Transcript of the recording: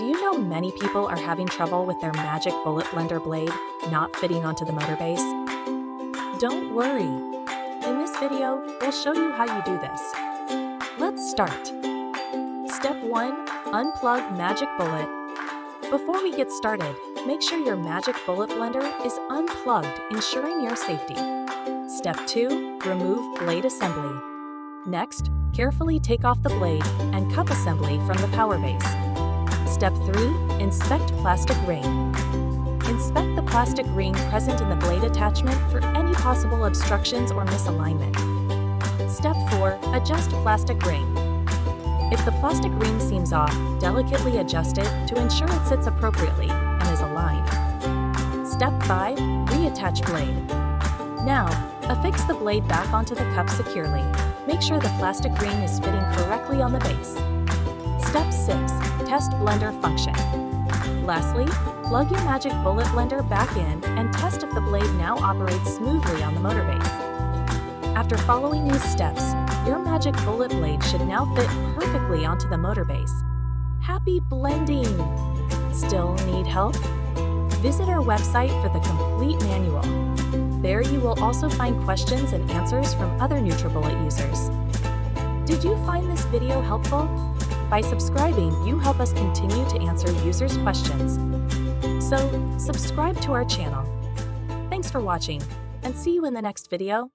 Do you know many people are having trouble with their Magic Bullet blender blade not fitting onto the motor base? Don't worry. In this video, we'll show you how you do this. Let's start. Step 1. Unplug Magic Bullet. Before we get started, make sure your Magic Bullet blender is unplugged, ensuring your safety. Step 2. Remove blade assembly. Next, carefully take off the blade and cup assembly from the power base. Step 3. Inspect plastic ring. Inspect the plastic ring present in the blade attachment for any possible obstructions or misalignment. Step 4. Adjust plastic ring. If the plastic ring seems off, delicately adjust it to ensure it sits appropriately and is aligned. Step 5. Reattach blade. Now, affix the blade back onto the cup securely. Make sure the plastic ring is fitting correctly on the base. Step 6. Test blender function. Lastly, plug your Magic Bullet blender back in and test if the blade now operates smoothly on the motor base. After following these steps, your Magic Bullet blade should now fit perfectly onto the motor base. Happy blending! Still need help? Visit our website for the complete manual. There you will also find questions and answers from other NutriBullet users. Did you find this video helpful? By subscribing, you help us continue to answer users' questions. So, subscribe to our channel. Thanks for watching, and see you in the next video.